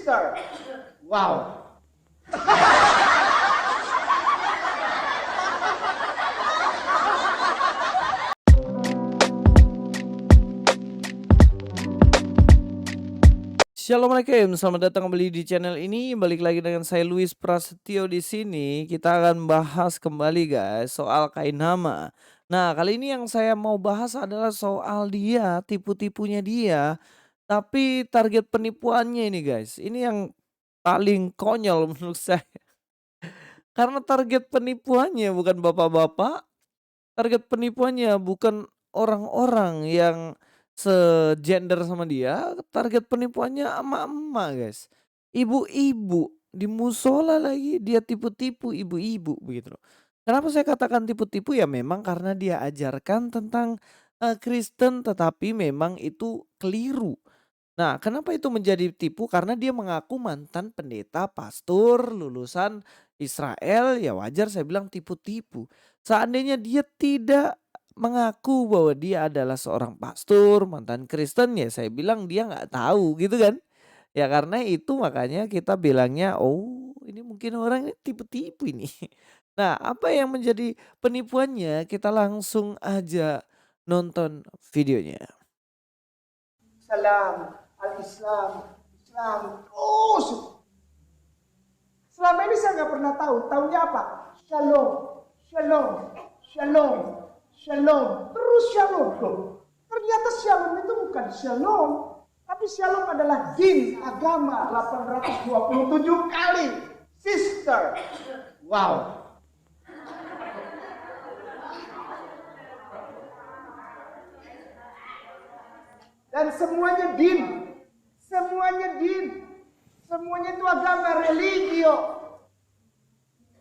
Sister. Wow. Assalamualaikum, selamat datang kembali di channel ini. Balik lagi dengan saya Luis Prasetyo di sini. Kita akan bahas kembali guys soal Kainama. Nah, kali ini yang saya mau bahas adalah soal dia, tipu-tipunya dia. Tapi target penipuannya ini guys, ini yang paling konyol menurut saya. Karena target penipuannya bukan bapak-bapak, target penipuannya bukan orang-orang yang segender sama dia, target penipuannya emak-emak, guys. Ibu-ibu, di musola lagi dia tipu-tipu ibu-ibu begitu loh. Kenapa saya katakan tipu-tipu? Ya memang karena dia ajarkan tentang, Kristen tetapi memang itu keliru. Nah, kenapa itu menjadi tipu? Karena dia mengaku mantan pendeta, pastor, lulusan Israel, ya wajar saya bilang tipu-tipu. Seandainya dia tidak mengaku bahwa dia adalah seorang pastor, mantan Kristen, ya saya bilang dia nggak tahu gitu kan. Ya karena itu makanya kita bilangnya, oh ini mungkin orang ini tipu-tipu ini. Nah, apa yang menjadi penipuannya? Kita langsung aja nonton videonya. Salam. Al-Islam. Islam. Terus. Selama ini saya nggak pernah tahu. Tahunya apa? Shalom. Shalom. Shalom. Shalom. Terus shalom. Loh, ternyata shalom itu bukan shalom. Tapi shalom adalah din, agama. 827 kali. Sister. Wow. Dan semuanya din. Semuanya din. Semuanya itu agama, religio.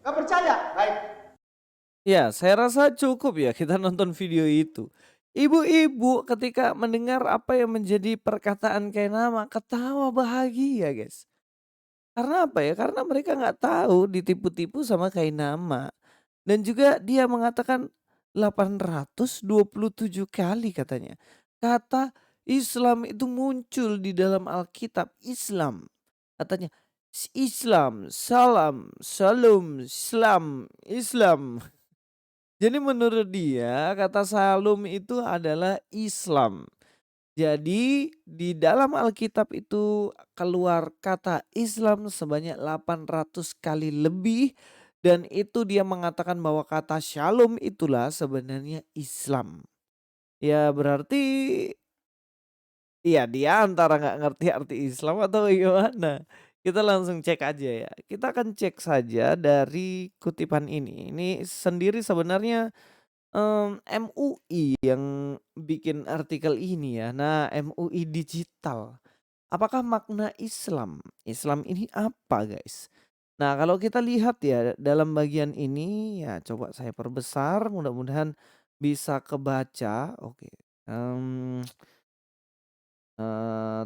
Gak percaya? Baik. Ya, saya rasa cukup ya kita nonton video itu. Ibu-ibu ketika mendengar apa yang menjadi perkataan Kainama ketawa bahagia guys. Karena apa ya? Karena mereka nggak tahu ditipu-tipu sama Kainama. Dan juga dia mengatakan 827 kali katanya. Kata Islam itu muncul di dalam Alkitab Islam. Katanya Islam, salam, salam, Islam, Islam. Jadi menurut dia kata Salum itu adalah Islam. Jadi di dalam Alkitab itu keluar kata Islam sebanyak 800 kali lebih dan itu dia mengatakan bahwa kata Shalom itulah sebenarnya Islam. Ya berarti iya dia antara nggak ngerti arti Islam atau gimana. Kita langsung cek aja ya. Kita akan cek saja dari kutipan ini. Ini sendiri sebenarnya MUI yang bikin artikel ini ya. Nah, MUI Digital. Apakah makna Islam? Islam ini apa, guys? Nah, kalau kita lihat ya dalam bagian ini ya coba saya perbesar mudah-mudahan bisa kebaca. Oke. Em,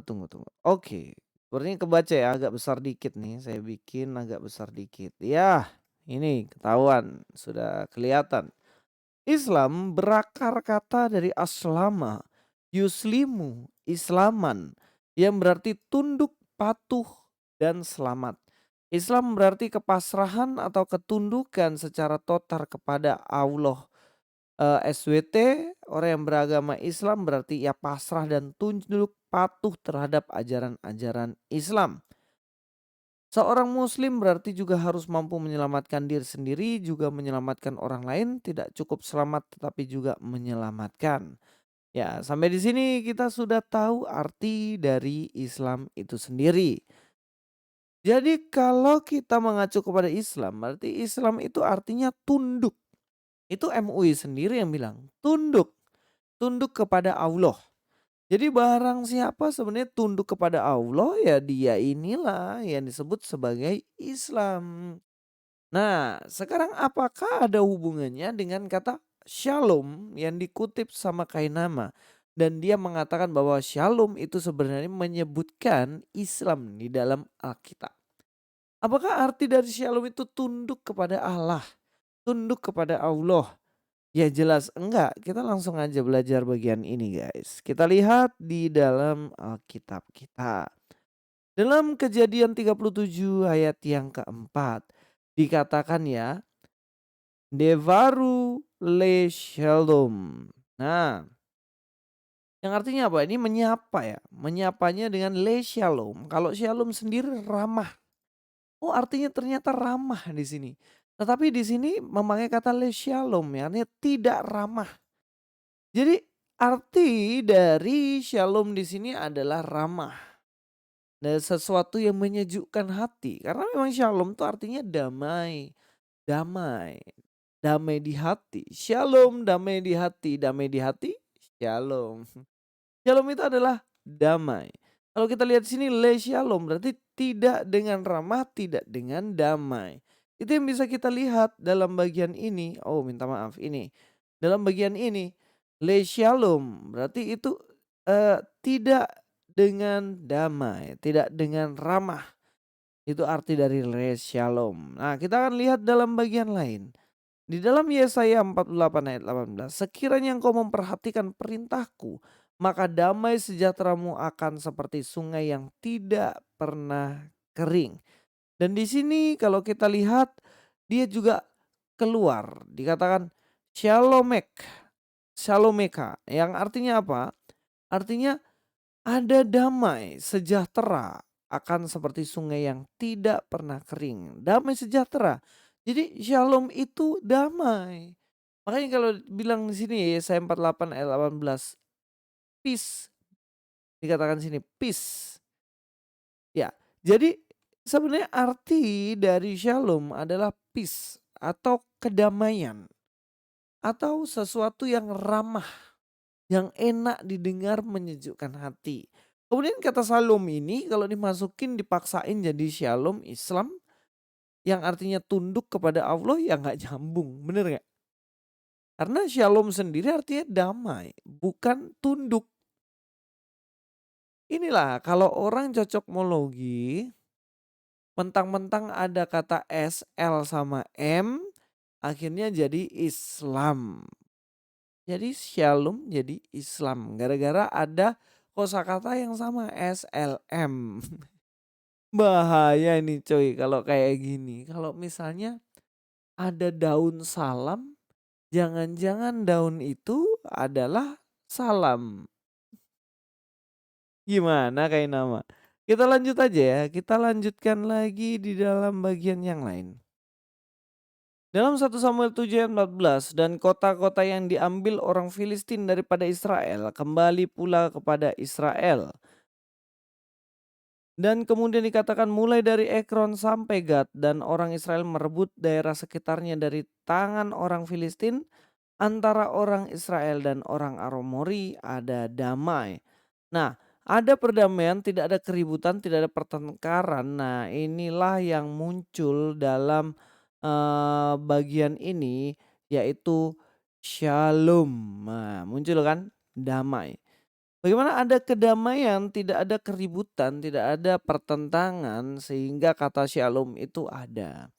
tunggu tunggu. Oke. Sepertinya kebaca ya agak besar dikit nih. Saya bikin agak besar dikit. Ya, ini ketahuan, sudah kelihatan. Islam berakar kata dari aslama, yuslimu, islaman, yang berarti tunduk, patuh, dan selamat. Islam berarti kepasrahan atau ketundukan secara total kepada Allah. SWT, orang yang beragama Islam berarti ia pasrah dan tunduk patuh terhadap ajaran-ajaran Islam. Seorang muslim berarti juga harus mampu menyelamatkan diri sendiri, juga menyelamatkan orang lain, tidak cukup selamat tetapi juga menyelamatkan. Ya, sampai di sini kita sudah tahu arti dari Islam itu sendiri. Jadi kalau kita mengacu kepada Islam, berarti Islam itu artinya tunduk. Itu MUI sendiri yang bilang, tunduk, tunduk kepada Allah. Jadi barang siapa sebenarnya tunduk kepada Allah ya dia inilah yang disebut sebagai Islam. Nah, sekarang apakah ada hubungannya dengan kata shalom yang dikutip sama Kainama? Dan dia mengatakan bahwa shalom itu sebenarnya menyebutkan Islam di dalam Alkitab. Apakah arti dari shalom itu tunduk kepada Allah, tunduk kepada Allah? Ya jelas enggak, kita langsung aja belajar bagian ini guys. Kita lihat di dalam Alkitab kita. Dalam Kejadian 37 ayat yang keempat dikatakan ya, Devaru le shalom. Nah, yang artinya apa? Ini menyapa ya. Menyapanya dengan le shalom. Kalau shalom sendiri ramah. Oh, artinya ternyata ramah di sini. Tetapi di sini memakai kata le shalom ya, artinya tidak ramah. Jadi arti dari shalom di sini adalah ramah. Dan sesuatu yang menyejukkan hati. Karena memang shalom itu artinya damai. Damai. Damai di hati. Shalom, damai di hati. Damai di hati, shalom. Shalom itu adalah damai. Kalau kita lihat di sini le shalom berarti tidak dengan ramah, tidak dengan damai. Itu yang bisa kita lihat dalam bagian ini. Oh, minta maaf ini. Dalam bagian ini le shalom berarti itu tidak dengan damai, tidak dengan ramah. Itu arti dari le shalom. Nah, kita akan lihat dalam bagian lain. Di dalam Yesaya 48 ayat 18, sekiranya engkau memperhatikan perintahku, maka damai sejahteramu akan seperti sungai yang tidak pernah kering. Dan di sini kalau kita lihat dia juga keluar, dikatakan shalomek, shalomeka, yang artinya apa? Artinya ada damai, sejahtera akan seperti sungai yang tidak pernah kering. Damai sejahtera. Jadi shalom itu damai. Makanya kalau bilang di sini Yesaya 48 ayat 18, peace, dikatakan sini peace. Ya, jadi sebenarnya arti dari shalom adalah peace atau kedamaian atau sesuatu yang ramah, yang enak didengar, menyejukkan hati. Kemudian kata shalom ini kalau dimasukin dipaksain jadi shalom Islam yang artinya tunduk kepada Allah ya nggak nyambung, bener nggak? Karena shalom sendiri artinya damai, bukan tunduk. Inilah kalau orang cocokmologi, mentang-mentang ada kata S, L sama M, akhirnya jadi Islam. Jadi shalom jadi Islam gara-gara ada kosakata yang sama SLM. Bahaya ini coy kalau kayak gini. Kalau misalnya ada daun salam, jangan-jangan daun itu adalah salam. Gimana kayak nama? Kita lanjut aja ya, kita lanjutkan lagi di dalam bagian yang lain. Dalam 1 Samuel 7 ayat 14, dan kota-kota yang diambil orang Filistin daripada Israel kembali pula kepada Israel. Dan kemudian dikatakan mulai dari Ekron sampai Gad, dan orang Israel merebut daerah sekitarnya dari tangan orang Filistin. Antara orang Israel dan orang Amori ada damai. Nah, ada perdamaian, tidak ada keributan, tidak ada pertengkaran. Nah, inilah yang muncul dalam bagian ini, yaitu shalom. Nah, muncul kan damai. Bagaimana ada kedamaian, tidak ada keributan, tidak ada pertentangan, sehingga kata shalom itu ada.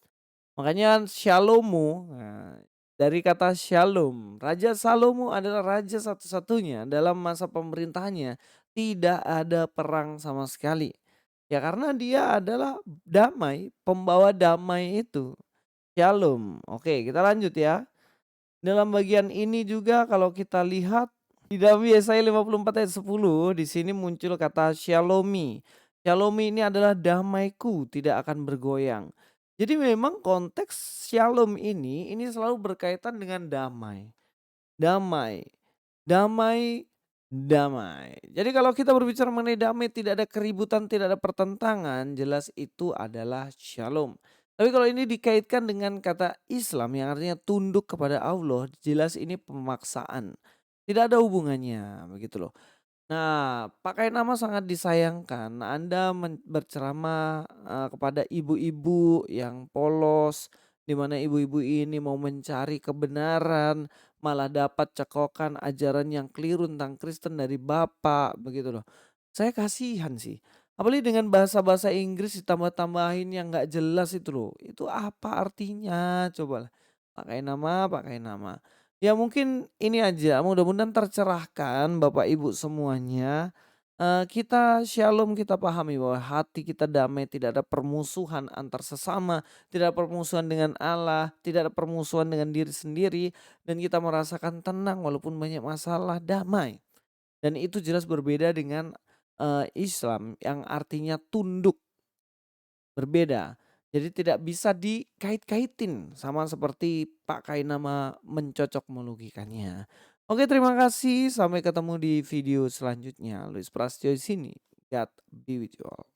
Makanya Shalomu, nah, dari kata shalom, Raja Salomo adalah raja satu-satunya dalam masa pemerintahannya tidak ada perang sama sekali. Ya karena dia adalah damai, pembawa damai itu. Shalom. Oke, kita lanjut ya. Dalam bagian ini juga kalau kita lihat di dalam Yesaya 54 ayat 10 di sini muncul kata Shalomi. Shalomi ini adalah damaiku tidak akan bergoyang. Jadi memang konteks shalom ini selalu berkaitan dengan damai. Damai, damai, damai. Jadi kalau kita berbicara mengenai damai, tidak ada keributan, tidak ada pertentangan, jelas itu adalah shalom. Tapi kalau ini dikaitkan dengan kata Islam yang artinya tunduk kepada Allah, jelas ini pemaksaan. Tidak ada hubungannya, begitu loh. Nah, pakai nama sangat disayangkan. Anda berceramah kepada ibu-ibu yang polos, di mana ibu-ibu ini mau mencari kebenaran, malah dapat cekokan ajaran yang keliru tentang Kristen dari bapak, begitu loh. Saya kasihan sih. Apalagi dengan bahasa-bahasa Inggris ditambah-tambahin yang nggak jelas itu loh. Itu apa artinya? Coba pakai nama, pakai nama. Ya mungkin ini aja, mudah-mudahan tercerahkan Bapak Ibu semuanya. Kita shalom, kita pahami bahwa hati kita damai, tidak ada permusuhan antar sesama, tidak ada permusuhan dengan Allah, tidak ada permusuhan dengan diri sendiri, dan kita merasakan tenang walaupun banyak masalah, damai. Dan itu jelas berbeda dengan Islam yang artinya tunduk, berbeda. Jadi tidak bisa dikait-kaitin sama seperti pakai nama mencocok melogikannya. Oke, terima kasih. Sampai ketemu di video selanjutnya. Luis Prasetyo di sini. God be with you all.